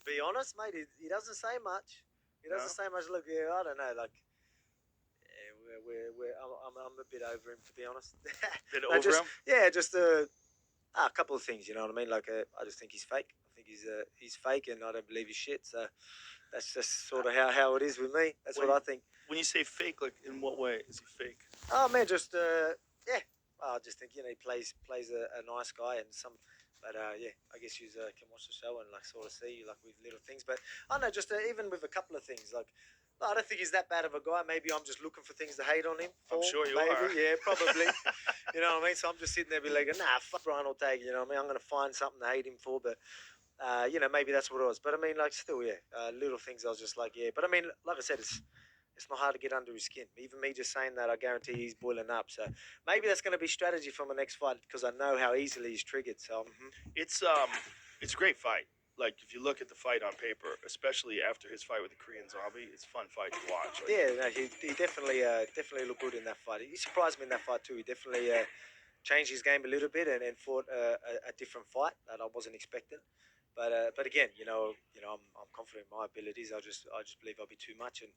be honest, mate, he doesn't say much. He doesn't No? say much. Look, yeah, I don't know, like. Yeah, I'm a bit over him, to be honest. Bit No, over just him? yeah, just a couple of things. You know what I mean? Like, I just think he's fake. I think he's fake, and I don't believe his shit. So that's just sort of how it is with me. That's When what I think. when you say fake, like in what way is he fake? Oh man, just yeah. I just think he plays a nice guy and some. But yeah, I guess you can watch the show and like sort of see like with little things. But I don't know, just even with a couple of things like. No, I don't think he's that bad of a guy. Maybe I'm just looking for things to hate on him I'm for. sure you Maybe, are. yeah, probably. You know what I mean? So I'm just sitting there, be like, nah, fuck Brian Ortega. You know what I mean? I'm gonna find something to hate him for, but maybe that's what it was. But I mean, like, still, yeah, little things. I was just like, yeah. But I mean, like I said, it's not hard to get under his skin. Even me just saying that, I guarantee he's boiling up. So maybe that's going to be strategy for my next fight because I know how easily he's triggered. So It's it's a great fight. Like if you look at the fight on paper, especially after his fight with the Korean Zombie, it's a fun fight to watch. Like, yeah, no, he definitely looked good in that fight. He surprised me in that fight too. He definitely changed his game a little bit and fought a different fight that I wasn't expecting. But again, I'm confident in my abilities. I just believe I'll be too much. And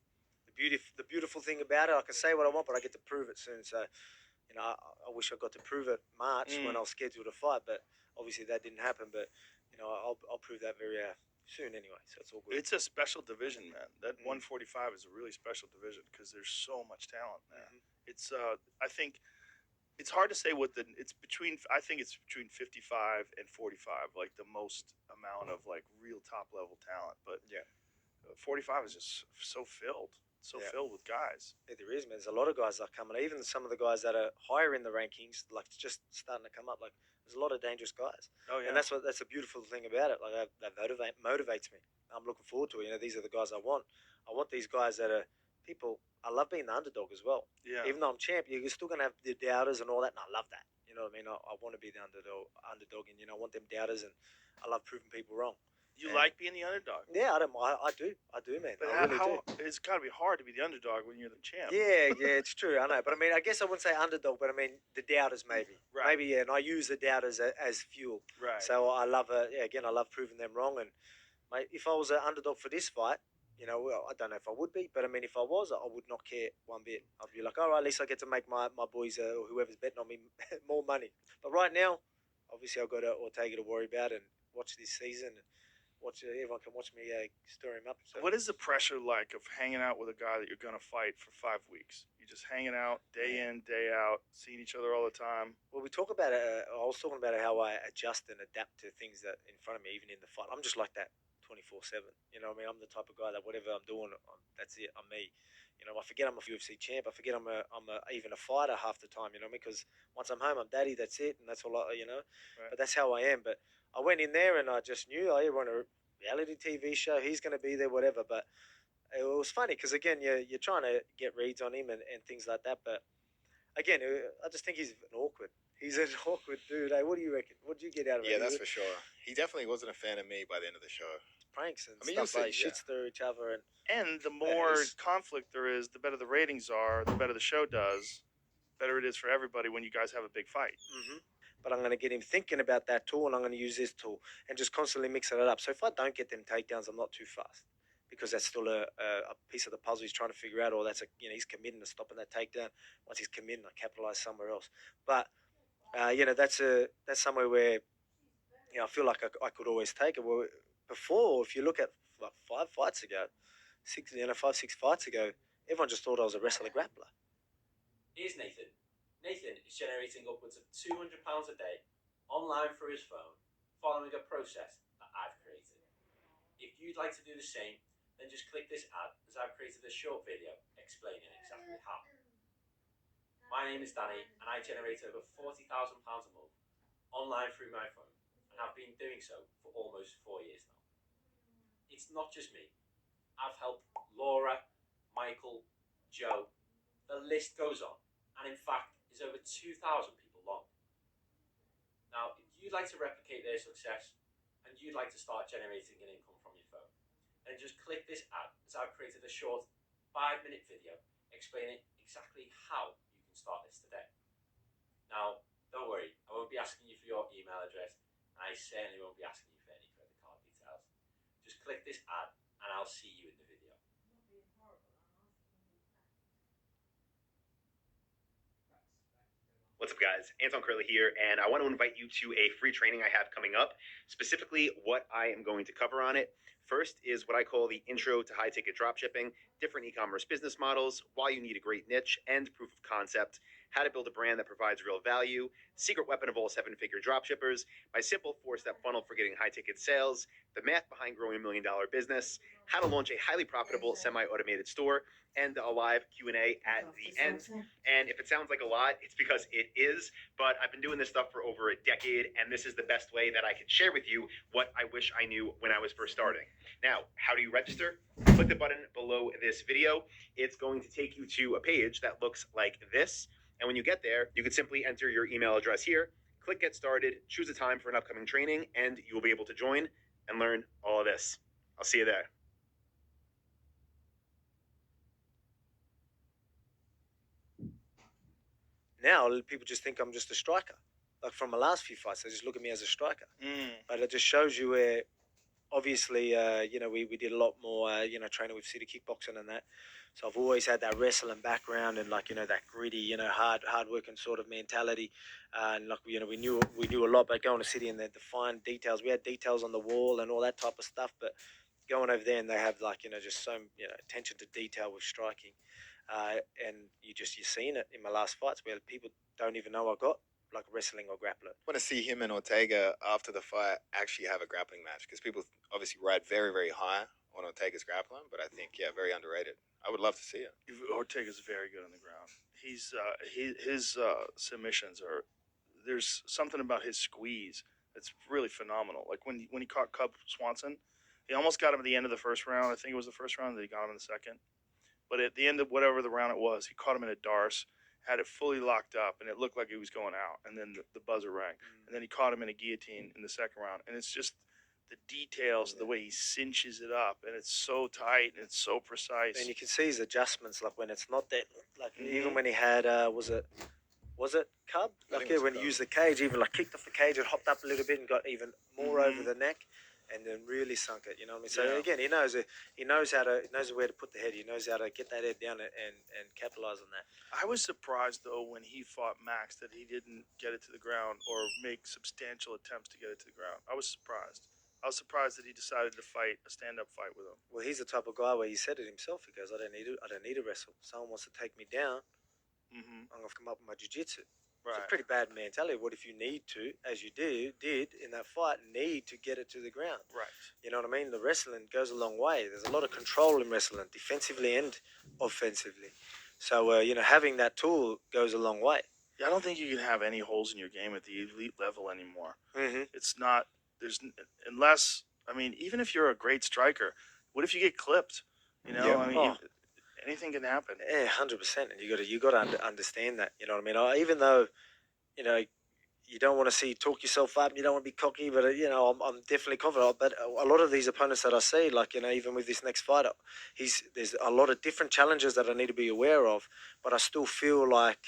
the beautiful thing about it, I can say what I want, but I get to prove it soon. So I wish I got to prove it March when I was scheduled to fight, but obviously that didn't happen. But I'll prove that very soon anyway. So it's all good. it's a special division, man. That Mm. 145 is a really special division because there's so much talent there. Mhm. It's I think it's hard to say what the it's between. I think it's between 55 and 45, like the most amount of like real top level talent. But Yeah. 45 is just so Yeah. filled with guys. Yeah, there is, man. There's a lot of guys that are coming. Even some of the guys that are higher in the rankings, like just starting to come up. Like there's a lot of dangerous guys, Oh yeah, and that's a beautiful thing about it. Like that motivates me. I'm looking forward to it. These are the guys I want. I want these guys that are people. I love being the underdog as well. yeah. Even though I'm champ, you're still gonna have the doubters and all that, and I love that. You know what I mean? I want to be the underdog, and I want them doubters, and I love proving people wrong. You And like being the underdog. yeah, I don't. I do, man. But I really do. it's got to be hard to be the underdog when you're the champ. Yeah, it's true. I know, but I mean, I guess I wouldn't say underdog, but I mean the doubters maybe, Right. maybe yeah. And I use the doubters as fuel. Right. So I love yeah. Again, I love proving them wrong. And mate, if I was an underdog for this fight, well, I don't know if I would be, but I mean, if I was, I would not care one bit. I'd be like, all right, at least I get to make my boys or whoever's betting on me more money. But right now, obviously, I've got Ortega to worry about and watch this season. And watch everyone can watch me stir him up. So. What is the pressure like of hanging out with a guy that you're gonna fight for 5 weeks? You're just hanging out day in, day out, seeing each other all the time. Well, we talk about it. I was talking about how I adjust and adapt to things that in front of me, even in the fight. I'm just like that 24/7. You know what I mean? I'm the type of guy that whatever I'm doing, that's it. I'm me. I forget I'm a UFC champ. I forget even a fighter half the time. You know what I mean? Because once I'm home, I'm daddy. That's it, and that's all Right. But that's how I am. But I went in there and I just knew we're on a reality TV show. He's going to be there, whatever. But it was funny because again, you're trying to get reads on him and things like that. But again, I just think he's an awkward. He's an awkward dude. Hey, what do you reckon? What do you get out of it? Yeah, that's for sure. He definitely wasn't a fan of me by the end of the show. Pranks and I mean, stuff you'll like see, yeah. shits through each other and And the more it's- conflict there is, the better the ratings are, the better the show does, better it is for everybody when you guys have a big fight. But I'm going to get him thinking about that tool, and I'm going to use this tool and just constantly mixing it up. So if I don't get them takedowns, I'm not too fast because that's still a piece of the puzzle he's trying to figure out, or that's he's committing to stopping that takedown. Once he's committing, I capitalize somewhere else. But that's somewhere where I feel like I could always take it. Well, before, if you look at like 5 fights ago, 6 fights ago, everyone just thought I was a wrestler grappler. Here's Nathan. Nathan is generating upwards of £200 a day online through his phone, following a process that I've created. If you'd like to do the same, then just click this ad as I've created a short video explaining exactly how. My name is Danny and I generate over £40,000 a month online through my phone and have been doing so for almost 4 years now. It's not just me. I've helped Laura, Michael, Joe, the list goes on, and in fact is over 2,000 people long. Now, if you'd like to replicate their success and you'd like to start generating an income from your phone, then just click this ad as I've created a short 5-minute video explaining exactly how you can start this today. Now, don't worry, I won't be asking you for your email address, and I certainly won't be asking you for any credit card details. just click this ad and I'll see you in the video. What's up, guys? Anton Curley here, and I want to invite you to a free training I have coming up. Specifically, what I am going to cover on it. First is what I call the intro to high-ticket dropshipping, different e-commerce business models, why you need a great niche, and proof of concept, how to build a brand that provides real value, secret weapon of all seven-figure dropshippers, my simple four-step funnel for getting high-ticket sales, the math behind growing a $1 million business, how to launch a highly profitable semi-automated store, and a live Q&A at the end. And if it sounds like a lot, it's because it is, but I've been doing this stuff for over a decade, and this is the best way that I can share with you what I wish I knew when I was first starting. Now, how do you register? Click the button below this video. It's going to take you to a page that looks like this. And when you get there, you can simply enter your email address here, click Get Started, choose a time for an upcoming training, and you will be able to join and learn all of this. I'll see you there. Now people just think I'm just a striker. Like from my last few fights, they just look at me as a striker. But it just shows you where, obviously, we did a lot more, training with city kickboxing and that. So I've always had that wrestling background and that gritty, hard working sort of mentality. And we knew a lot about going to city and the fine details. We had details on the wall and all that type of stuff. But going over there and they have just so attention to detail with striking. And you're seeing it in my last fights where people don't even know I got like wrestling or grappling. I want to see him and Ortega after the fight actually have a grappling match because people obviously ride very, very high on Ortega's grappling, but I think, very underrated. I would love to see it. Ortega's very good on the ground. His submissions are, there's something about his squeeze that's really phenomenal. Like when he caught Cub Swanson, he almost got him at the end of the first round. I think it was the first round that he got him in the second. But at the end of whatever the round it was, he caught him in a darce, had it fully locked up, and it looked like he was going out. And then the buzzer rang. And then he caught him in a guillotine in the second round. And it's just the details, the way he cinches it up, and it's so tight and it's so precise. And you can see his adjustments, like when it's not that, even when he had, was it Cub? When he used the cage, even kicked off the cage and hopped up a little bit and got even more over the neck. And then really sunk it, you know what I mean? So again, he knows where to put the head. He knows how to get that head down and capitalize on that. I was surprised though when he fought Max that he didn't get it to the ground or make substantial attempts to get it to the ground. I was surprised. I was surprised that he decided to fight a stand-up fight with him. Well, he's the type of guy where he said it himself. He goes, I don't need to wrestle. Someone wants to take me down. I'm gonna come up with my jiu-jitsu. Right. It's a pretty bad mentality. What if you need to, as you did in that fight, need to get it to the ground? Right. You know what I mean? The wrestling goes a long way. There's a lot of control in wrestling, defensively and offensively. So, having that tool goes a long way. Yeah, I don't think you can have any holes in your game at the elite level anymore. It's not, unless, even if you're a great striker, what if you get clipped? Anything can happen. Yeah, 100%. And you got to understand that. You know what I mean? Even though, you don't want to talk yourself up, you don't want to be cocky, but I'm definitely confident. But a lot of these opponents that I see, even with this next fighter, there's a lot of different challenges that I need to be aware of. But I still feel like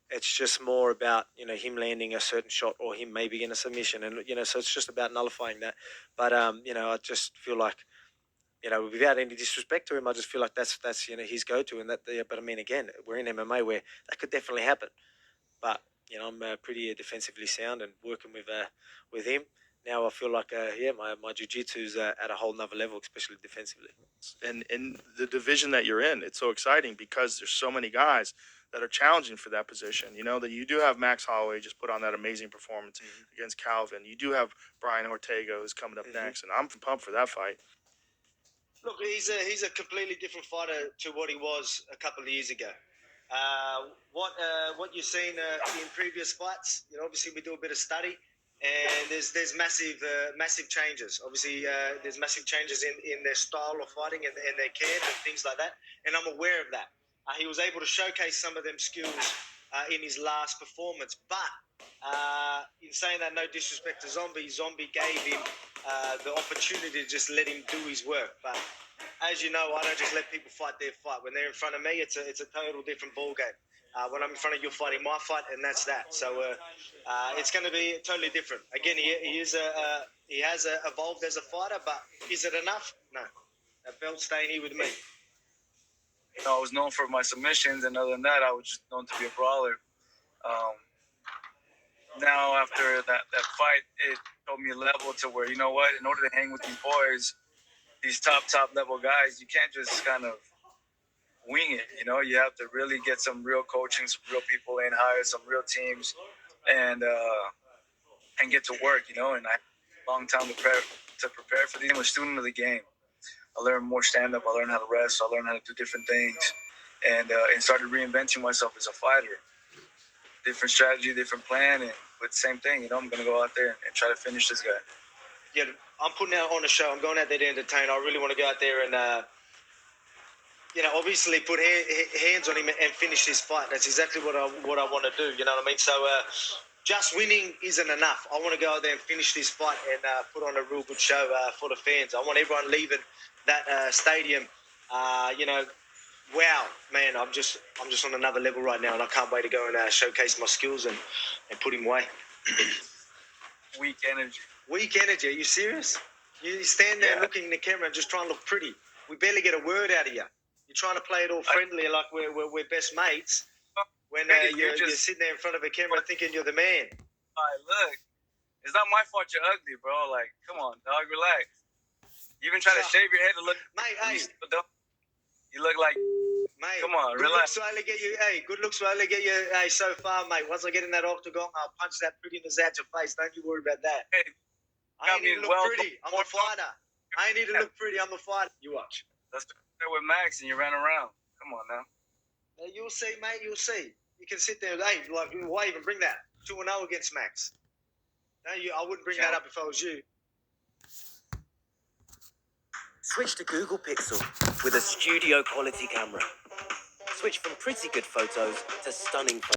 it's just more about him landing a certain shot or him maybe getting a submission, and so it's just about nullifying that. But I just feel like. Without any disrespect to him, I just feel like that's his go-to, and that. But again, we're in MMA where that could definitely happen. But I'm pretty defensively sound, and working with him now, I feel like my jiu-jitsu's at a whole nother level, especially defensively. And in the division that you're in, it's so exciting because there's so many guys that are challenging for that position. That you do have Max Holloway just put on that amazing performance against Calvin. You do have Brian Ortega who's coming up next, and I'm pumped for that fight. Look, he's a completely different fighter to what he was a couple of years ago. What you've seen in previous fights, obviously we do a bit of study, and there's massive changes. Obviously, there's massive changes in their style of fighting and their care and things like that, and I'm aware of that. He was able to showcase some of them skills in his last performance, but in saying that, no disrespect to Zombie gave him the opportunity to just let him do his work. But as you know, I don't just let people fight their fight. When they're in front of me, it's a total different ball game. When I'm in front of you, fighting my fight, and that's that. So it's going to be totally different. Again, he has evolved as a fighter, but Is it enough? No. That belt staying here with me. I was known for my submissions, and other than that, I was just known to be a brawler. Now, after that fight, it told me a level to where, you know what, in order to hang with these boys, these top level guys, you can't just kind of wing it. You have to really get some real coaching, some real people in, hire some real teams, and get to work. And I had a long time to prepare for these. I'm a student of the game. I learned more stand up. I learned how to wrestle. I learned how to do different things, and started reinventing myself as a fighter. Different strategy, different plan, and with the same thing. I'm going to go out there and try to finish this guy. Yeah, I'm putting out on a show. I'm going out there to entertain. I really want to go out there and, obviously put hands on him and finish this fight. That's exactly what I want to do. You know what I mean? So just winning isn't enough. I want to go out there and finish this fight and put on a real good show for the fans. I want everyone leaving that stadium, wow, man, I'm just on another level right now, and I can't wait to go and showcase my skills and put him away. Weak energy. Weak energy? Are you serious? You stand there looking in the camera and just try and look pretty. We barely get a word out of you. You're trying to play it all friendly like we're best mates when you're sitting there in front of a camera thinking you're the man. Look, it's not my fault you're ugly, bro. Like, come on, dog, relax. You even try to shave your head to look... Mate, hey. You look like... Mate, come on, relax. Good looks will only get you so far, mate. Once I get in that octagon, I'll punch that prettiness out your face. Don't you worry about that. Hey, I ain't need to look pretty. I'm a fighter. I ain't need to look pretty. I'm a fighter. You watch. Let's do it with Max and you ran around. Come on now. You'll see, mate. You'll see. You can sit there. Hey, like, why even bring that? 2-0 against Max. No, I wouldn't bring that up if I was you. Switch to Google Pixel with a studio quality camera. Switch from pretty good photos to stunning photos.